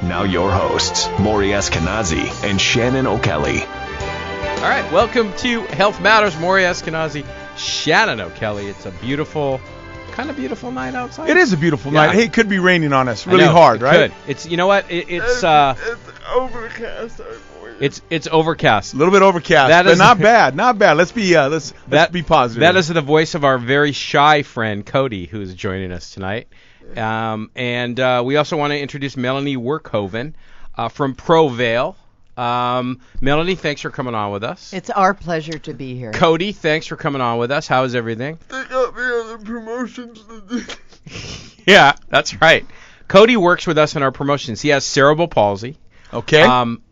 Now your hosts, Maury Eskenazi and Shannon O'Kelly. All right, welcome to Health Matters. Maury Eskenazi, Shannon O'Kelly. It's a beautiful night outside. It is a beautiful night. Hey, it could be raining on us really hard, right? Could. It's it's overcast. It's overcast. A little bit overcast, but not bad. Not bad. Let's be positive. That is the voice of our very shy friend Cody, who is joining us tonight. And we also want to introduce Melanie Workhoven from PROVAIL. Melanie, thanks for coming on with us. It's our pleasure to be here. Cody, thanks for coming on with us. How is everything? They got me on the promotions. Yeah, that's right. Cody works with us in our promotions. He has cerebral palsy. Okay.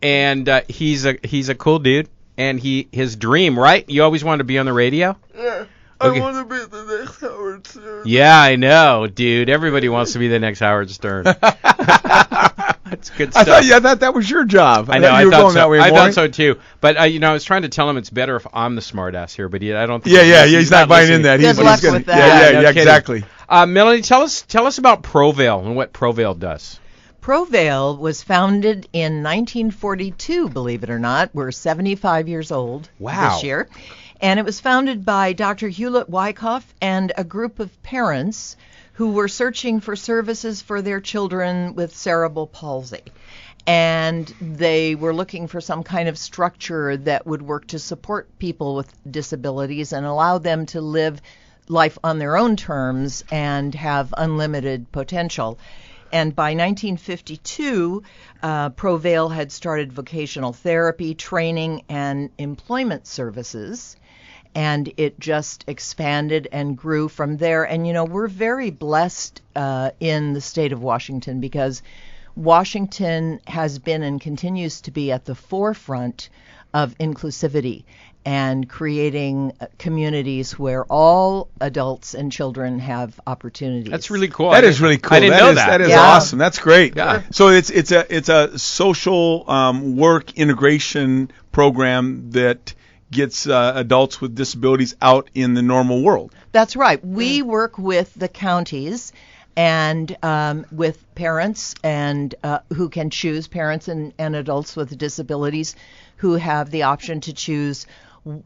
And he's a cool dude. And his dream, right? You always wanted to be on the radio? Yeah. Okay. I want to be the next Howard Stern. Yeah, I know, dude. Everybody wants to be the next Howard Stern. That's good stuff. I thought that was your job. I know. You were thought going so. that way, I Maury. thought so too. But I was trying to tell him it's better if I'm the smartass here. But I don't think. Yeah. He's not buying in that. Good luck with that. Yeah, exactly. Melanie, tell us about PROVAIL and what PROVAIL does. PROVAIL was founded in 1942, believe it or not. We're 75 years old this year. And it was founded by Dr. Hewlett Wyckoff and a group of parents who were searching for services for their children with cerebral palsy. And they were looking for some kind of structure that would work to support people with disabilities and allow them to live life on their own terms and have unlimited potential. And by 1952, PROVAIL had started vocational therapy, training, and employment services. And it just expanded and grew from there. And, we're very blessed in the state of Washington because Washington has been and continues to be at the forefront of inclusivity and creating communities where all adults and children have opportunities. That's really cool. That is really cool. I didn't know that. That is awesome. That's great. Yeah. So it's a social work integration program that gets adults with disabilities out in the normal world. That's right. We work with the counties and with parents and who can choose, parents and adults with disabilities who have the option to choose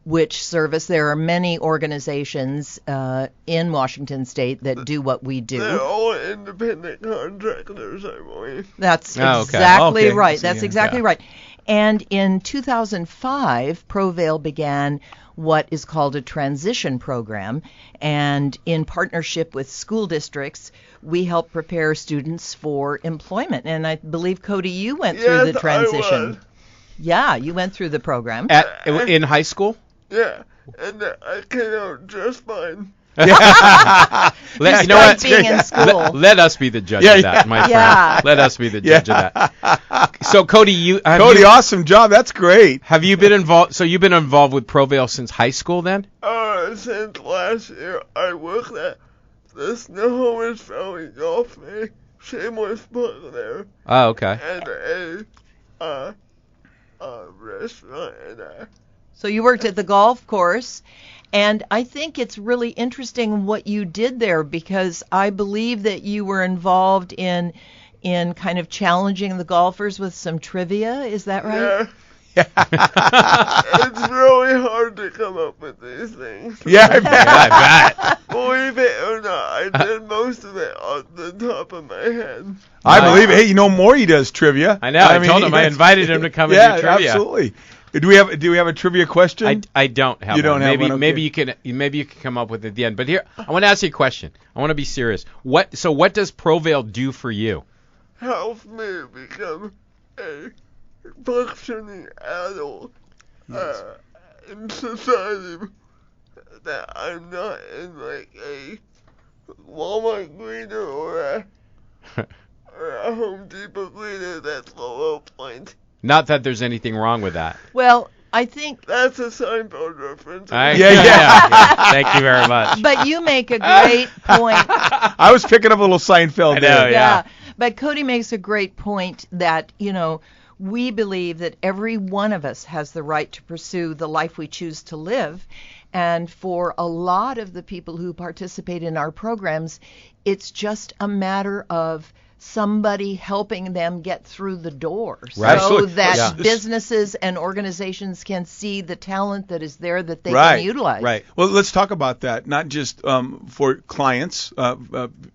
which service. There are many organizations in Washington State that do what we do. They're all independent contractors, I believe. That's okay. exactly right. So, That's exactly right. And in 2005, PROVAIL began what is called a transition program. And in partnership with school districts, we help prepare students for employment. And I believe, Cody, you went through the transition. I was. Yeah, you went through the program. In high school? Yeah, and I came out just fine. You know what? Being in school. Let us be the judge of that, my friend. Let us be the judge of that. So, Cody, awesome job. That's great. Have you been involved? So you've been involved with PROVAIL since high school, then? Since last year, I worked at the Snohomish Valley Golf Day. Shameless plug there. Oh, okay. And a restaurant and So you worked at the golf course, and I think it's really interesting what you did there because I believe that you were involved in kind of challenging the golfers with some trivia. Is that right? Yeah. It's really hard to come up with these things. Yeah, I bet. Believe it or not, I did most of it off the top of my head. I believe it. Hey, Maury does trivia. I know. I told him. I invited him to come and do trivia. Yeah, absolutely. Do we have a trivia question? I don't have one. You don't have one? Okay. Maybe you can come up with it at the end. But here, I want to ask you a question. I want to be serious. What does PROVAIL do for you? Helps me become a functioning adult in society, that I'm not in like a Walmart greeter or a Home Depot greeter that's low point. Not that there's anything wrong with that. Well, I think that's a Seinfeld reference. Yeah. Thank you very much. But you make a great point. I was picking up a little Seinfeld there. Yeah. But Cody makes a great point that, we believe that every one of us has the right to pursue the life we choose to live. And for a lot of the people who participate in our programs, it's just a matter of somebody helping them get through the door, Right. so Absolutely. that Yeah. businesses and organizations can see the talent that is there that they Right. can utilize. Right. Well, let's talk about that. Not just for clients,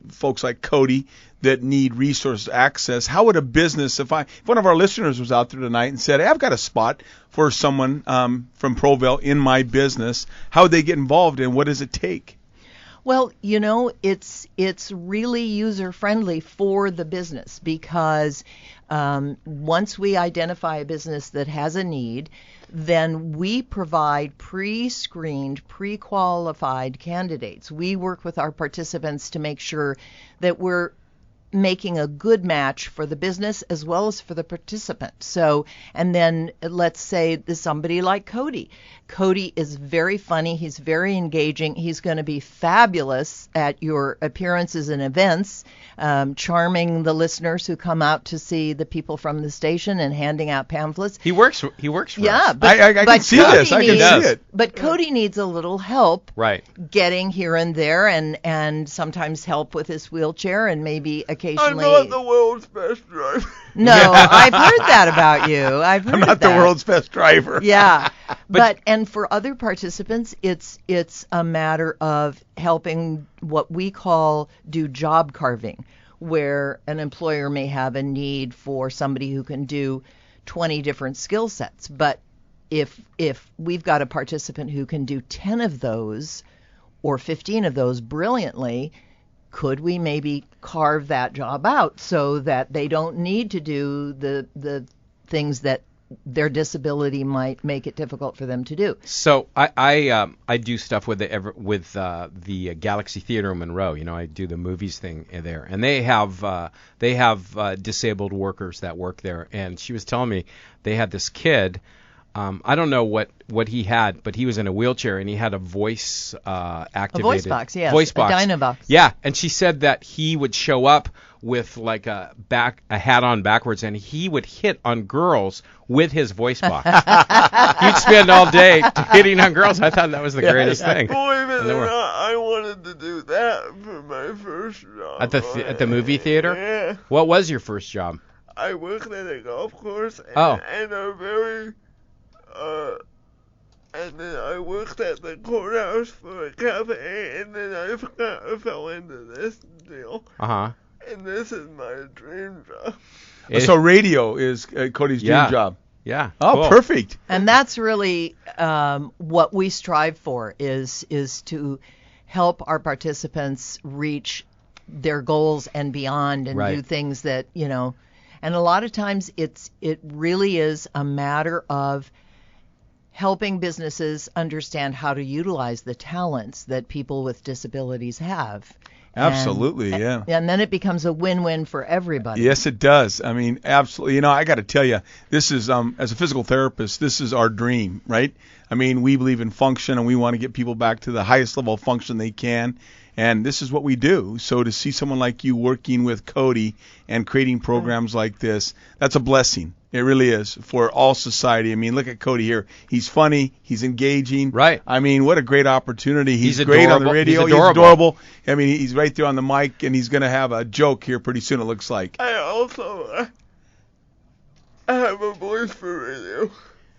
folks like Cody that need resource access. How would a business, if one of our listeners was out there tonight and said, "Hey, I've got a spot for someone from PROVAIL in my business," how would they get involved, and what does it take? Well, it's really user friendly for the business, because once we identify a business that has a need, then we provide pre-screened, pre-qualified candidates. We work with our participants to make sure that we're making a good match for the business as well as for the participant. So, and then let's say there's somebody like Cody. Cody is very funny. He's very engaging. He's going to be fabulous at your appearances and events, charming the listeners who come out to see the people from the station and handing out pamphlets. He works for Yeah, us. but I can see Cody this. I can see it. But Cody needs a little help Right. getting here and there, and sometimes help with his wheelchair, and maybe I'm occasionally. not the world's best driver. No, I've heard that about you. I've heard I'm not the that. world's best driver. Yeah, but and for other participants, it's a matter of helping what we call do job carving, where an employer may have a need for somebody who can do 20 different skill sets, but if we've got a participant who can do 10 of those or 15 of those brilliantly, could we maybe carve that job out so that they don't need to do the things that their disability might make it difficult for them to do? So I do stuff with the Galaxy Theater in Monroe. I do the movies thing there, and they have disabled workers that work there. And she was telling me they had this kid. I don't know what he had, but he was in a wheelchair and he had a voice activated. A voice box, yes. Voice box. A Dynabox. Yeah, and she said that he would show up with like a hat on backwards, and he would hit on girls with his voice box. He'd spend all day hitting on girls. I thought that was the greatest thing. Believe it or not, I wanted to do that for my first job. At the movie theater? Yeah. What was your first job? I worked at a golf course Oh. And then I worked at the courthouse for a cafe, and then I fell into this deal. Uh-huh. And this is my dream job. So radio is Cody's dream job. Yeah. Oh, cool. perfect. And that's really what we strive for is to help our participants reach their goals and beyond, and Right. do things that, and a lot of times it really is a matter of helping businesses understand how to utilize the talents that people with disabilities have. Absolutely, yeah. And then it becomes a win-win for everybody. Yes, it does. I mean, absolutely. I got to tell you, this is, as a physical therapist, this is our dream, right? I mean, we believe in function, and we want to get people back to the highest level of function they can. And this is what we do. So to see someone like you working with Cody and creating programs like this, that's a blessing. It really is for all society. I mean, look at Cody here. He's funny. He's engaging. Right. I mean, what a great opportunity. He's adorable. great on the radio. He's adorable. adorable. I mean, he's right there on the mic, and he's going to have a joke here pretty soon, it looks like. I also have a voice for radio.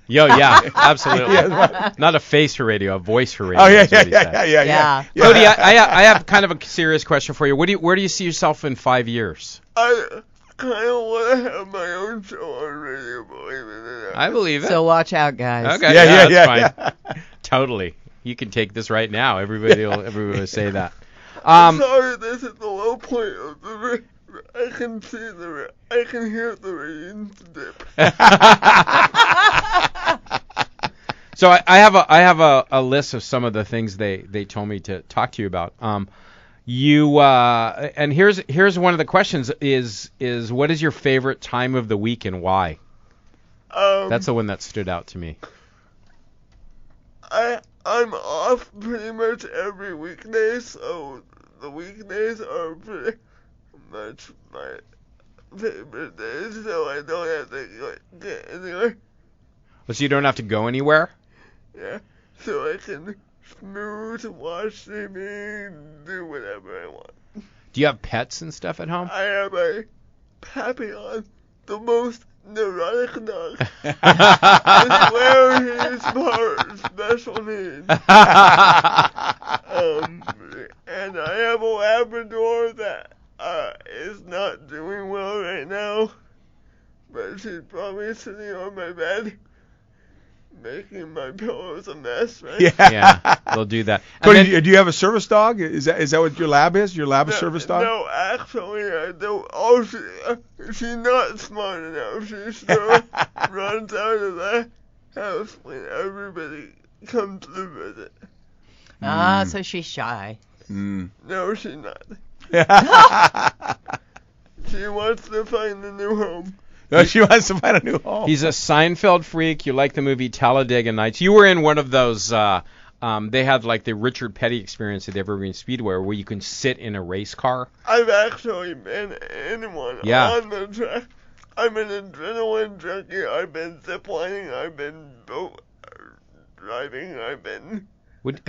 Yo, yeah, absolutely. Not a face for radio, a voice for radio. Oh, yeah, is what he said. Yeah. Cody, I have kind of a serious question for you. Where do you see yourself in 5 years? I kind of want to have my own show on radio, believe it or not. I believe it. So watch out, guys. Okay, that's fine. Totally. You can take this right now. Everybody will say that. Sorry, this is the low point of the. I can hear the ratings dip. So I have a list of some of the things they told me to talk to you about. And here's one of the questions is what is your favorite time of the week and why? That's the one that stood out to me. I'm off pretty much every weekday, so the weekdays are pretty much my favorite days, so I don't have to get anywhere. So you don't have to go anywhere? Yeah, so I can snooze, watch TV, do whatever I want. Do you have pets and stuff at home? I have a Papillon, the most neurotic dog. I swear he's part special needs. And I have a Labrador that is not doing well right now, but she's probably sitting on my bed, making my pillows a mess, right? Yeah, they'll do that. Cody, do you have a service dog? Is that what your lab is? Your lab is service dog? No, actually, I don't. Oh, she's not smart enough. She still runs out of the house when everybody comes to visit. So she's shy. No, she's not. She wants to find a new home. No, she wants to find a new home. He's a Seinfeld freak. You like the movie Talladega Nights. You were in one of those, they had like the Richard Petty experience at Evergreen Speedway where you can sit in a race car. I've actually been in one on the track. I'm an adrenaline junkie. I've been ziplining. I've been boat driving. I've been... Would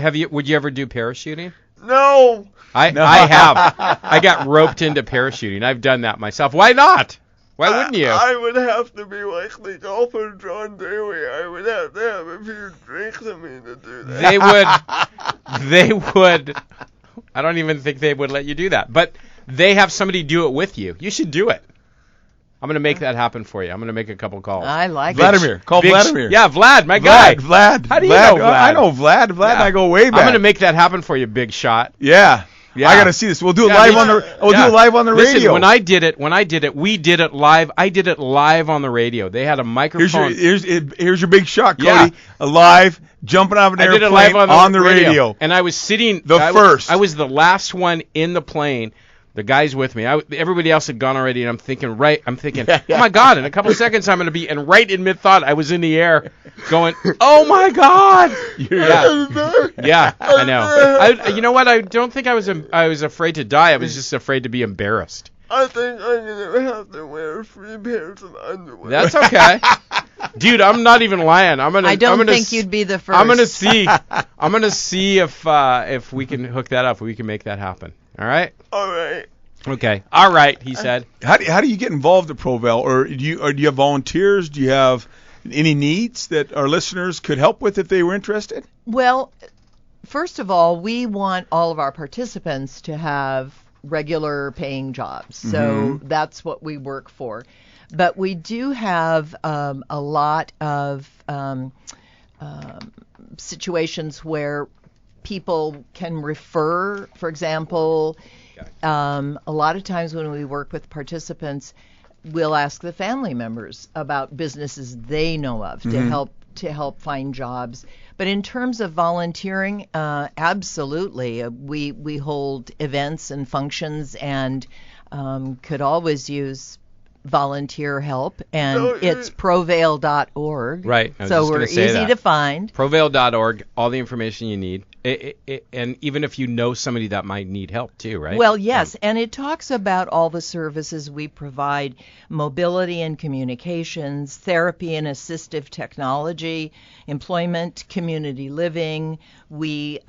you ever do parachuting? No! I have. I got roped into parachuting. I've done that myself. Why not? Why wouldn't you? I would have to be like the golfer John Daly. I would have to have a few drinks of me to do that. They would. I don't even think they would let you do that. But they have somebody do it with you. You should do it. I'm going to make that happen for you. I'm going to make a couple calls. I like Vladimir. it. Call Vladimir. Yeah, Vlad, my guy. Vlad. How do you know Vlad? I know Vlad. Vlad and I go way back. I'm going to make that happen for you, big shot. Yeah. I got to see this. We'll do it live on the do it live on the radio. Listen, when I did it, we did it live. I did it live on the radio. They had a microphone. Here's your big shot, Cody. Live, jumping off an airplane did it live on the radio. And I was sitting first. I was the last one in the plane. The guys with me, everybody else had gone already, and I'm thinking, oh my God, in a couple seconds I'm going to be, and right in mid-thought, I was in the air going, oh my God. Yeah, I know. You know what? I don't think I was afraid to die. I was just afraid to be embarrassed. I think I'm going to have to wear 3 pairs of underwear. That's okay. Dude, I'm not even lying. I don't think you'd be the first. I'm going to see if we can hook that up, if we can make that happen. All right? All right. Okay. All right, he said. How do you get involved at PROVAIL? Or do you have volunteers? Do you have any needs that our listeners could help with if they were interested? Well, first of all, we want all of our participants to have regular paying jobs. So that's what we work for. But we do have a lot of situations where people can refer. For example, a lot of times when we work with participants, we'll ask the family members about businesses they know of to help find jobs. But in terms of volunteering, absolutely, we hold events and functions and could always use volunteer help, and it's provail.org. Right. So we're easy to find. Provail.org, all the information you need. And even if you know somebody that might need help too, right? Well, yes, and it talks about all the services we provide: mobility and communications, therapy and assistive technology, employment, community living. We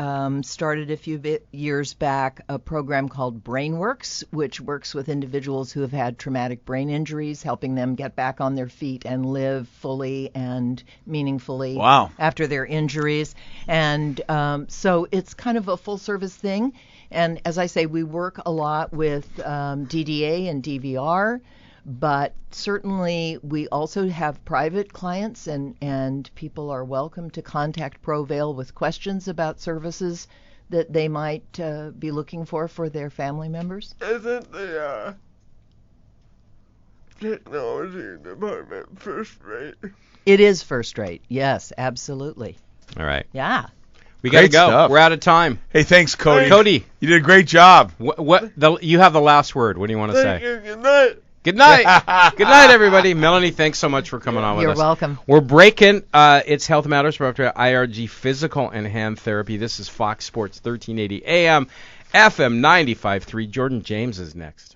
started a few years back a program called BrainWorks, which works with individuals who have had traumatic brain injuries, helping them get back on their feet and live fully and meaningfully after their injuries. And so it's kind of a full-service thing. And as I say, we work a lot with DDA and DVR, but certainly we also have private clients, and people are welcome to contact PROVAIL with questions about services that they might be looking for their family members. Isn't the technology department first rate? It is first rate, yes, absolutely. All right. Yeah. We got to go. Stuff. We're out of time. Hey, thanks, Cody. Cody, you did a great job. You have the last word. What do you want to say? Thank you. Good night. Good night. Good night, everybody. Melanie, thanks so much for coming on with us. You're welcome. We're breaking. It's Health Matters brought to you by IRG Physical and Hand Therapy. This is Fox Sports 1380 AM, FM 95.3. Jordan James is next.